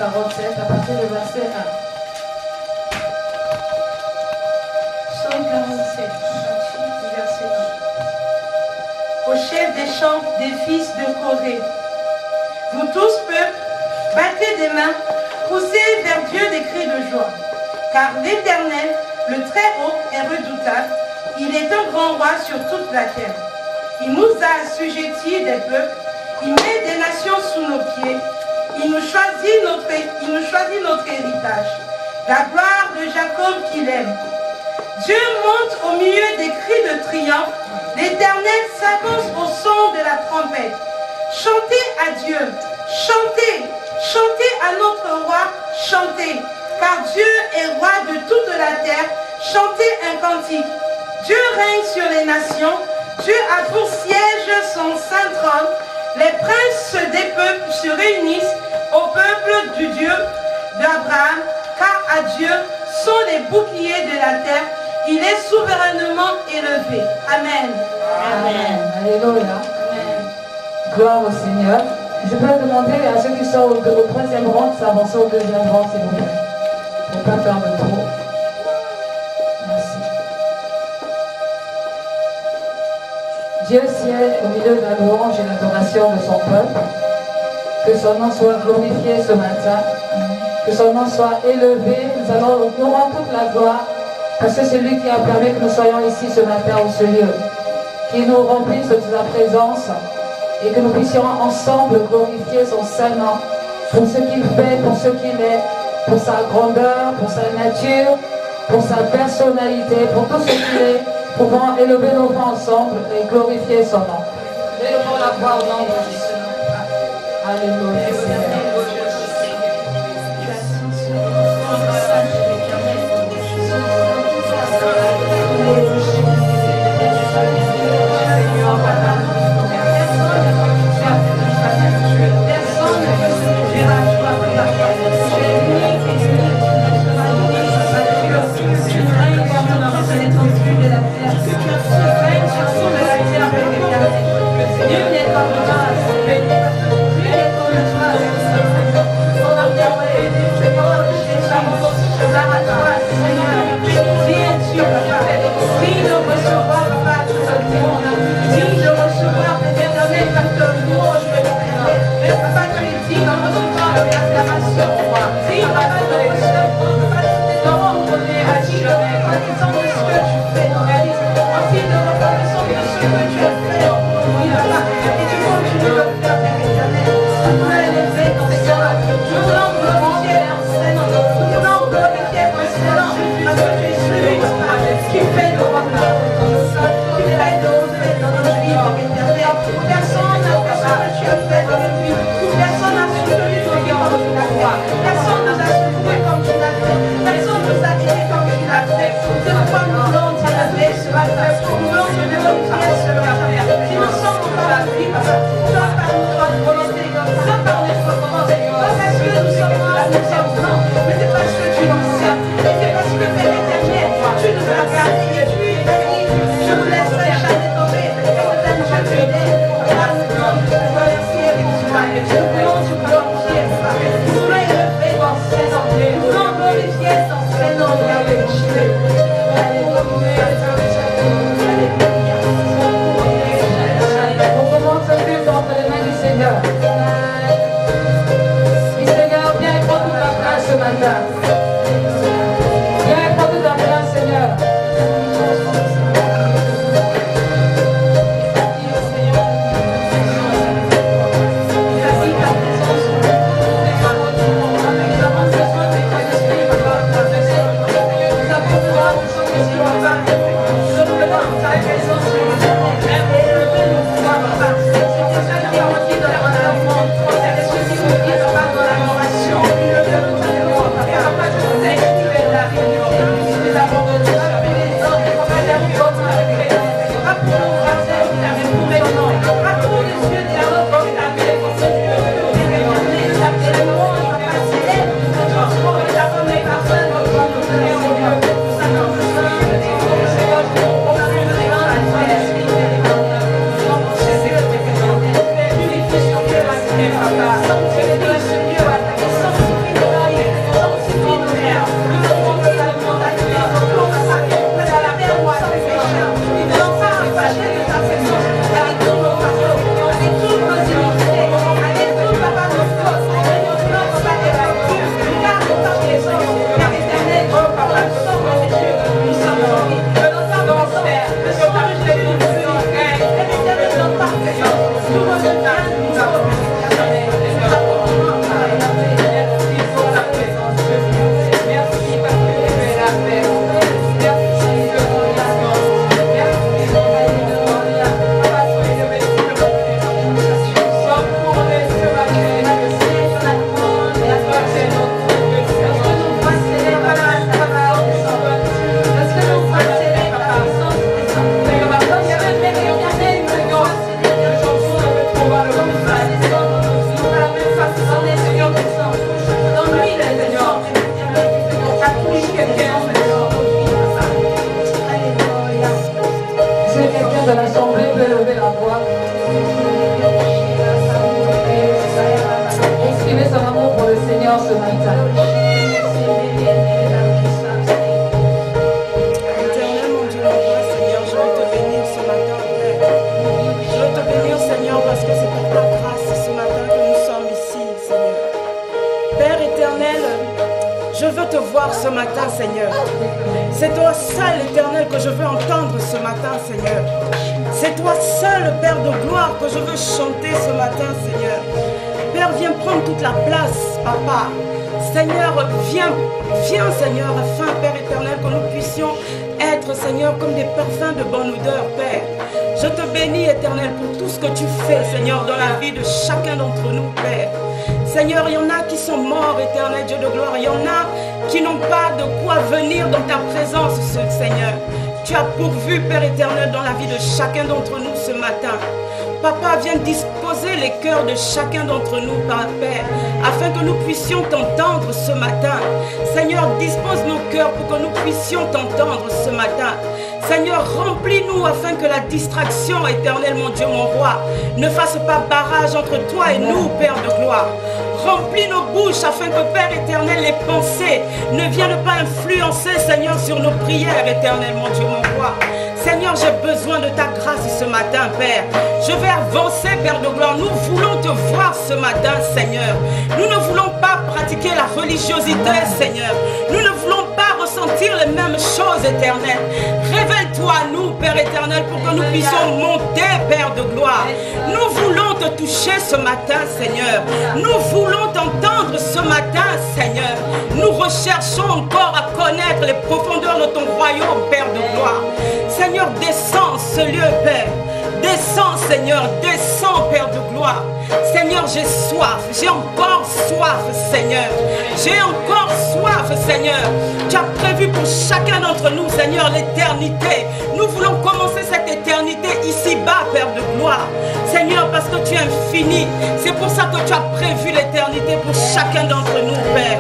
147 à partir du verset 1. Psaume 47, verset 1. Au chef des chants des fils de Corée, vous tous, peuple, battez des mains, poussez vers Dieu des cris de joie. Car l'Éternel, le Très-Haut, est redoutable. Il est un grand roi sur toute la terre. Il nous a assujettis des peuples. Il met des nations sous nos pieds. Il nous choisit notre héritage. La gloire de Jacob qu'il aime. Dieu monte au milieu des cris de triomphe. L'Éternel s'avance au son de la trompette. Chantez à Dieu. Chantez. Chantez à notre roi. Chantez. Car Dieu est roi de toute la terre. Chantez un cantique. Dieu règne sur les nations. Dieu a pour siège son saint trône. Les princes des peuples se réunissent au peuple du Dieu d'Abraham, car à Dieu sont les boucliers de la terre. Il est souverainement élevé. Amen. Amen. Alléluia. Amen. Gloire au Seigneur. Je peux demander à ceux qui sont au troisième rang de s'avancer au deuxième rang, s'il vous plaît. Pour ne pas faire de trop. Merci. Dieu siège au milieu de la louange et l'adoration de son peuple. Que son nom soit glorifié ce matin. Que son nom soit élevé. Nous rendre toute la gloire. Parce que c'est lui qui a permis que nous soyons ici ce matin au ce lieu. Qu'il nous remplisse de sa présence. Et que nous puissions ensemble glorifier son saint nom. Pour ce qu'il fait, pour ce qu'il est. Pour sa grandeur, pour sa nature. Pour sa personnalité, pour tout ce qu'il est. Pouvons élever nos voix ensemble et glorifier son nom. Élevons la voix au nom de Jésus. Alléluia. ce matin. Éternel, mon Dieu, mon Père, Seigneur, je veux te bénir ce matin, Père. Je veux te bénir, Seigneur, parce que c'est par ta grâce ce matin que nous sommes ici, Seigneur. Père éternel, je veux te voir ce matin, Seigneur. C'est toi seul, Éternel, que je veux entendre ce matin, Seigneur. C'est toi seul, Père de gloire, que je veux chanter ce matin, Seigneur. Père, viens prendre toute la place, Papa. Seigneur, viens, Seigneur, afin, Père éternel, que nous puissions être, Seigneur, comme des parfums de bonne odeur, Père. Je te bénis, Éternel, pour tout ce que tu fais, Seigneur, dans la vie de chacun d'entre nous, Père. Seigneur, il y en a qui sont morts, Éternel Dieu de gloire. Il y en a qui n'ont pas de quoi venir dans ta présence, Seigneur. Tu as pourvu, Père éternel, dans la vie de chacun d'entre nous ce matin. Papa, viens disposer les cœurs de chacun d'entre nous, Père, afin que nous puissions t'entendre ce matin. Seigneur, dispose nos cœurs pour que nous puissions t'entendre ce matin. Seigneur, remplis-nous afin que la distraction, éternelle, mon Dieu, mon roi, ne fasse pas barrage entre toi et nous, Père de gloire. Remplis nos bouches afin que, Père éternel, les pensées ne viennent pas influencer, Seigneur, sur nos prières, éternel, mon Dieu, mon roi. Seigneur, j'ai besoin de ta grâce ce matin, Père. Je vais avancer, Père de gloire. Nous voulons te voir ce matin, Seigneur. Nous ne voulons pas pratiquer la religiosité, Seigneur. Nous ne voulons pas ressentir les mêmes choses, éternel. Révèle-toi à nous, Père éternel, pour que nous puissions monter, Père de gloire. Nous voulons te toucher ce matin, Seigneur. Nous voulons t'entendre ce matin, Seigneur. Nous recherchons encore à connaître les profondeurs de ton royaume, Père de gloire. Seigneur, descends ce lieu, Père. Descends, Seigneur, descends, Père de gloire. Seigneur, j'ai soif, j'ai encore soif, Seigneur. J'ai encore soif, Seigneur. Tu as prévu pour chacun d'entre nous, Seigneur, l'éternité. Nous voulons commencer cette éternité ici-bas, Père de gloire. Seigneur, parce que tu es infini. C'est pour ça que tu as prévu l'éternité pour chacun d'entre nous, Père.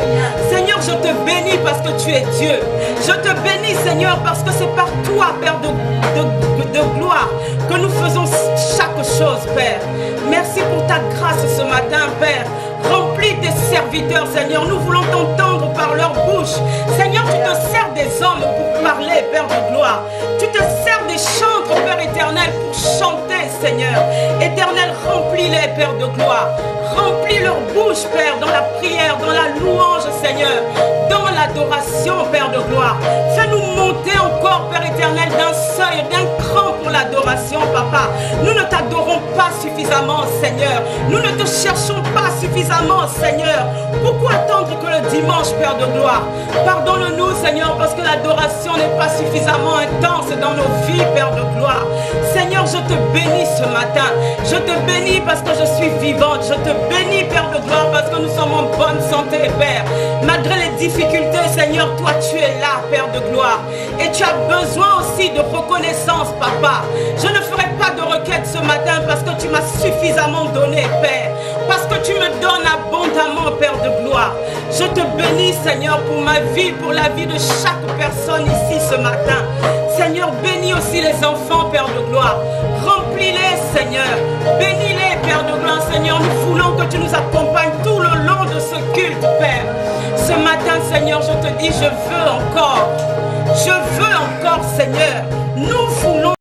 Seigneur, je te bénis parce que tu es Dieu. Je te bénis, Seigneur, parce que c'est par toi, Père de gloire, que nous faisons chaque chose, Père. Merci pour ta grâce ce matin, Père. Remplis tes serviteurs, Seigneur. Nous voulons t'entendre par leur bouche. Seigneur, tu te sers des hommes pour parler, Père de gloire. Tu te sers des chantres, Père éternel, pour chanter, Seigneur. Éternel, remplis-les, Père de gloire. Remplis leur bouche, Père, dans la prière, dans la louange, Seigneur. Dans l'adoration, Père de gloire. Fais-nous monter encore, Père éternel, d'un seuil, d'un cran pour l'adoration, Papa. Nous ne t'adorons pas suffisamment, Seigneur. Nous ne te cherchons pas suffisamment, Seigneur. Pourquoi attendre que le dimanche, Père de gloire? Pardonne-nous, Seigneur, parce que l'adoration n'est pas suffisamment intense dans nos vies, Père de gloire. Seigneur, je te bénis ce matin. Je te bénis parce que je suis vivante. Je te bénis, Père de gloire, parce que nous sommes en bonne santé, Père. Malgré les difficultés, Seigneur, toi, tu es là, Père de gloire. Et tu as besoin aussi de reconnaissance, Papa. Je ne ferai pas de requête ce matin parce que tu m'as suffisamment donné, Père. Parce que tu me donnes abondamment, Père de gloire. Je te bénis, Seigneur, pour ma vie, pour la vie de chaque personne ici ce matin. Seigneur, bénis aussi les enfants, Père de gloire. Remplis-les, Seigneur. Bénis-les, Père de gloire, Seigneur. Nous voulons que tu nous accompagnes tout le long de ce culte, Père. Ce matin, Seigneur, je te dis, je veux encore. Je veux encore, Seigneur. Nous voulons